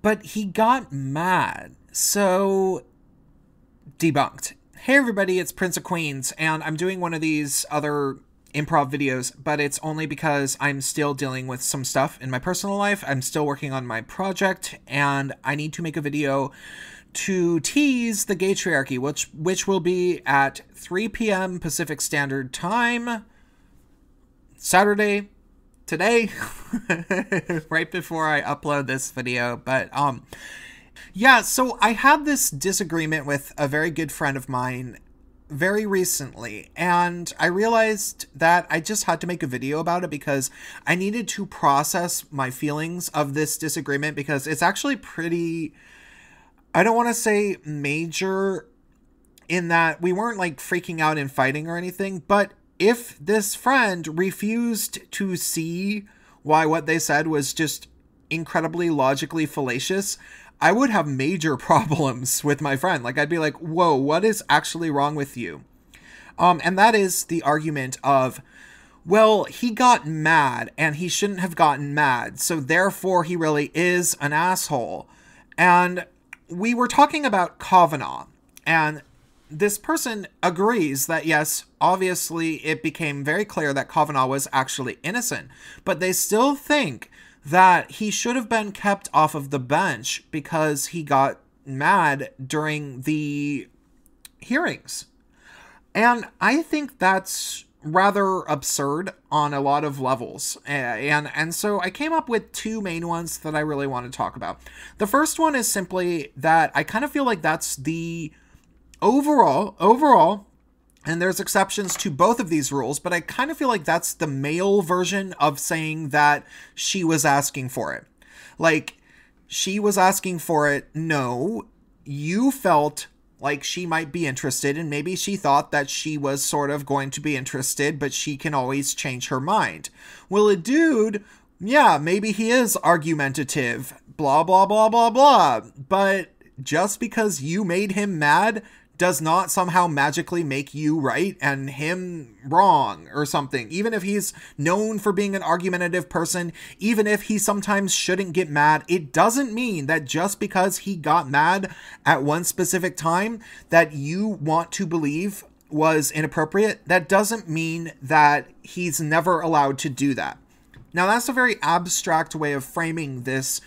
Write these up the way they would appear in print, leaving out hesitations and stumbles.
but he got mad. So, debunked. Hey everybody, it's Prince of Queens, and I'm doing one of these other improv videos, but it's only because I'm still dealing with some stuff in my personal life. I'm still working on my project, and I need to make a video to tease the Gaytriarchy, which will be at 3 p.m. Pacific Standard Time, Saturday, today, right before I upload this video. But yeah, so I had this disagreement with a very good friend of mine very recently, and I realized that I just had to make a video about it because I needed to process my feelings of this disagreement, because it's actually pretty, I don't want to say major in that we weren't like freaking out and fighting or anything, but if this friend refused to see why what they said was just incredibly logically fallacious, I would have major problems with my friend. Like, I'd be like, whoa, what is actually wrong with you? And that is the argument of, well, he got mad and he shouldn't have gotten mad, so therefore he really is an asshole. And we were talking about Kavanaugh, and this person agrees that, yes, obviously it became very clear that Kavanaugh was actually innocent, but they still think that he should have been kept off of the bench because he got mad during the hearings. And I think that's rather absurd on a lot of levels. And so I came up with two main ones that I really want to talk about. The first one is simply that I kind of feel like that's the overall, and there's exceptions to both of these rules, but I kind of feel like that's the male version of saying that she was asking for it. Like, she was asking for it. No, you felt like she might be interested, and maybe she thought that she was sort of going to be interested, but she can always change her mind. Well, a dude, yeah, maybe he is argumentative, blah, blah, blah, blah, blah, but just because you made him mad does not somehow magically make you right and him wrong or something. Even if he's known for being an argumentative person, even if he sometimes shouldn't get mad, it doesn't mean that just because he got mad at one specific time that you want to believe was inappropriate. That doesn't mean that he's never allowed to do that. Now, that's a very abstract way of framing this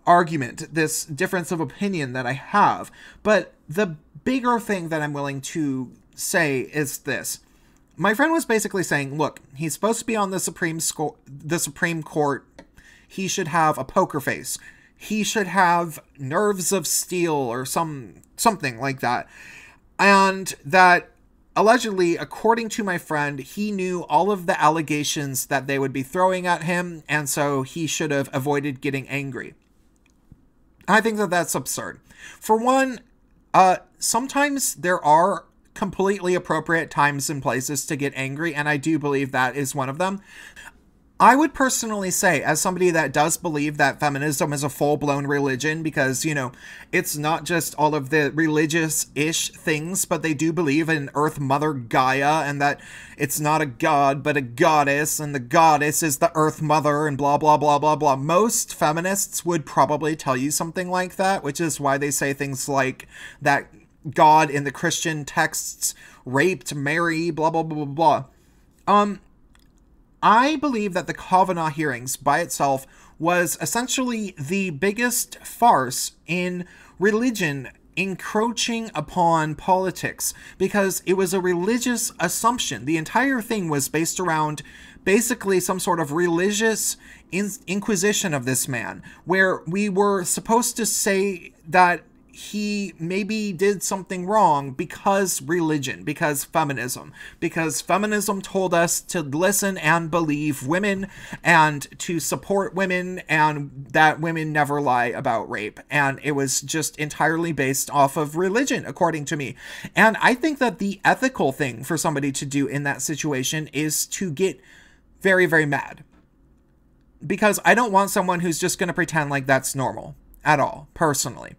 argument, this difference of opinion that I have. But the bigger thing that I'm willing to say is this. My friend was basically saying, look, he's supposed to be on the Supreme Court. He should have a poker face. He should have nerves of steel or something like that. And that allegedly, according to my friend, he knew all of the allegations that they would be throwing at him, and so he should have avoided getting angry. I think that that's absurd. For one, sometimes there are completely appropriate times and places to get angry, and I do believe that is one of them. I would personally say, as somebody that does believe that feminism is a full-blown religion, because, you know, it's not just all of the religious-ish things, but they do believe in Earth Mother Gaia, and that it's not a god, but a goddess, and the goddess is the Earth Mother, and blah, blah, blah, blah, blah. Most feminists would probably tell you something like that, which is why they say things like that God in the Christian texts raped Mary, blah, blah, blah, blah, blah. I believe that the Kavanaugh hearings by itself was essentially the biggest farce in religion encroaching upon politics, because it was a religious assumption. The entire thing was based around basically some sort of religious inquisition of this man, where we were supposed to say that he maybe did something wrong because religion, because feminism told us to listen and believe women and to support women, and that women never lie about rape. And it was just entirely based off of religion, according to me. And I think that the ethical thing for somebody to do in that situation is to get very, very mad. Because I don't want someone who's just going to pretend like that's normal at all, personally.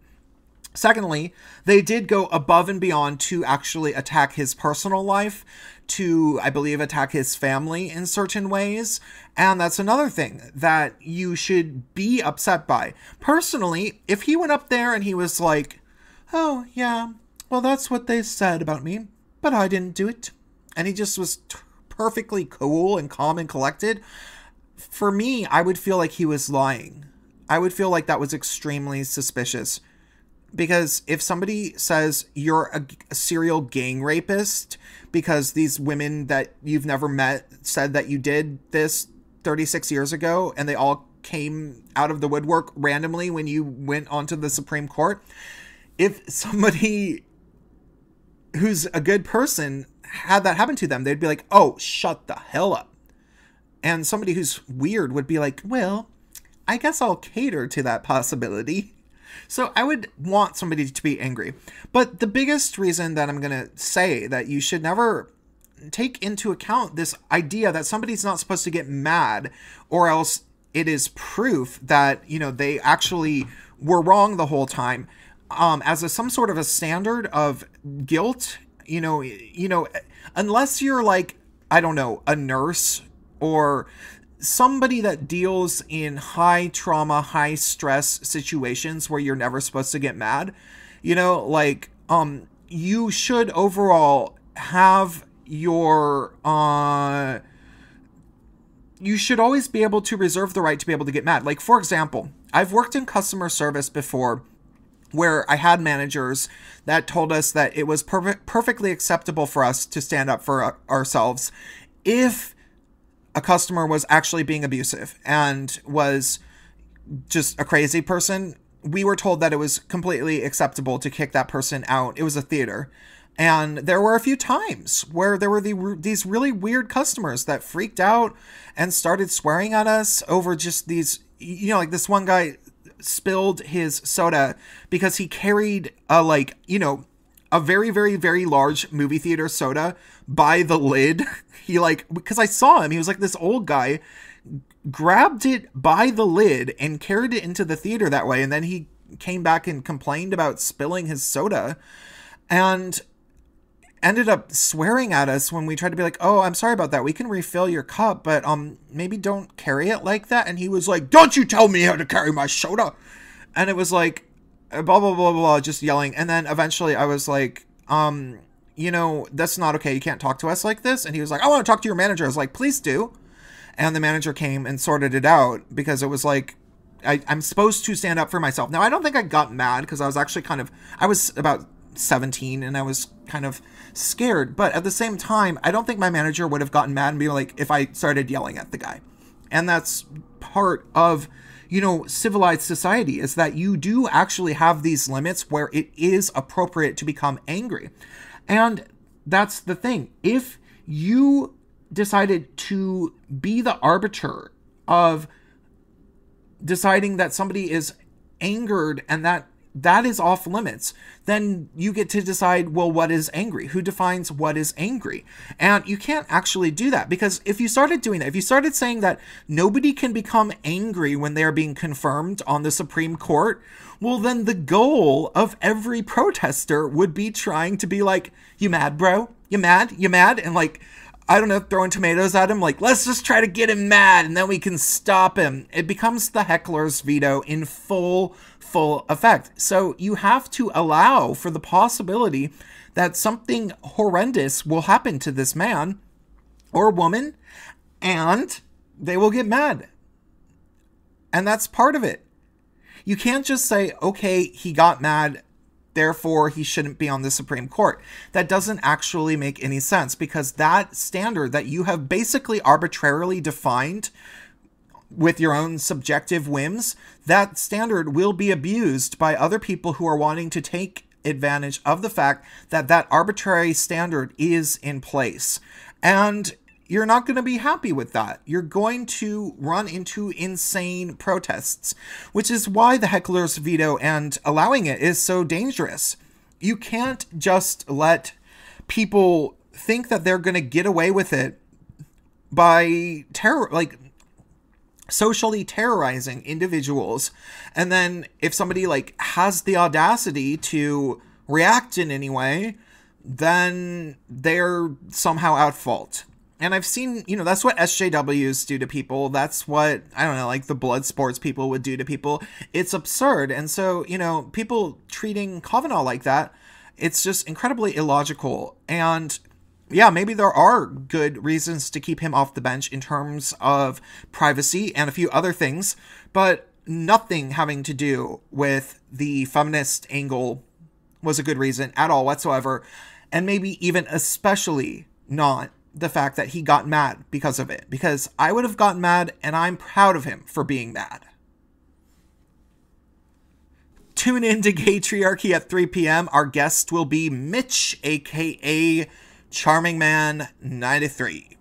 Secondly, they did go above and beyond to actually attack his personal life, to, I believe, attack his family in certain ways. And that's another thing that you should be upset by. Personally, if he went up there and he was like, oh, yeah, well, that's what they said about me, but I didn't do it, and he just was perfectly cool and calm and collected, for me, I would feel like he was lying. I would feel like that was extremely suspicious. Because if somebody says you're a serial gang rapist because these women that you've never met said that you did this 36 years ago and they all came out of the woodwork randomly when you went onto the Supreme Court, if somebody who's a good person had that happen to them, they'd be like, oh, shut the hell up. And somebody who's weird would be like, well, I guess I'll cater to that possibility. So I would want somebody to be angry. But the biggest reason that I'm going to say that you should never take into account this idea that somebody's not supposed to get mad, or else it is proof that, you know, they actually were wrong the whole time, as some sort of a standard of guilt, you know, unless you're like, I don't know, a nurse or somebody that deals in high trauma, high stress situations where you're never supposed to get mad, you know, like, you should overall have your, you should always be able to reserve the right to be able to get mad. Like, for example, I've worked in customer service before where I had managers that told us that it was perfectly acceptable for us to stand up for ourselves if a customer was actually being abusive and was just a crazy person. We were told that it was completely acceptable to kick that person out. It was a theater. And there were a few times where there were these really weird customers that freaked out and started swearing at us over just these, you know, like this one guy spilled his soda because he carried a, like, you know, a very, very, very large movie theater soda by the lid. He, like, because I saw him, he was like this old guy, grabbed it by the lid and carried it into the theater that way. And then he came back and complained about spilling his soda and ended up swearing at us when we tried to be like, oh, I'm sorry about that. We can refill your cup, but maybe don't carry it like that. And he was like, don't you tell me how to carry my soda. And it was like, blah, blah, blah, blah, just yelling. And then eventually I was like, you know, that's not okay. You can't talk to us like this. And he was like, I want to talk to your manager. I was like, please do. And the manager came and sorted it out because it was like, I'm supposed to stand up for myself. Now, I don't think I got mad because I was actually I was about 17 and I was kind of scared. But at the same time, I don't think my manager would have gotten mad and be like, if I started yelling at the guy. And that's part of, you know, civilized society, is that you do actually have these limits where it is appropriate to become angry. And that's the thing. If you decided to be the arbiter of deciding that somebody is angered and that is off limits, then you get to decide, well, what is angry? Who defines what is angry? And you can't actually do that, because if you started doing that, if you started saying that nobody can become angry when they are being confirmed on the Supreme Court, well, then the goal of every protester would be trying to be like, you mad, bro? You mad? You mad? And like, I don't know, throwing tomatoes at him, like, let's just try to get him mad and then we can stop him. It becomes the heckler's veto in full effect. So you have to allow for the possibility that something horrendous will happen to this man or woman and they will get mad. And that's part of it. You can't just say, okay, he got mad, therefore he shouldn't be on the Supreme Court. That doesn't actually make any sense, because that standard that you have basically arbitrarily defined with your own subjective whims, that standard will be abused by other people who are wanting to take advantage of the fact that that arbitrary standard is in place. And you're not going to be happy with that. You're going to run into insane protests, which is why the heckler's veto and allowing it is so dangerous. You can't just let people think that they're going to get away with it by terror, like socially terrorizing individuals. And then if somebody like has the audacity to react in any way, then they're somehow at fault. And I've seen, that's what SJWs do to people. That's what, I don't know, like the blood sports people would do to people. It's absurd. And so, people treating Kavanaugh like that, it's just incredibly illogical. And yeah, maybe there are good reasons to keep him off the bench in terms of privacy and a few other things, but nothing having to do with the feminist angle was a good reason at all whatsoever. And maybe even especially not the fact that he got mad because of it, because I would have gotten mad, and I'm proud of him for being mad. Tune in to Gaytriarchy at 3 p.m. Our guest will be Mitch, aka Charming Man 93.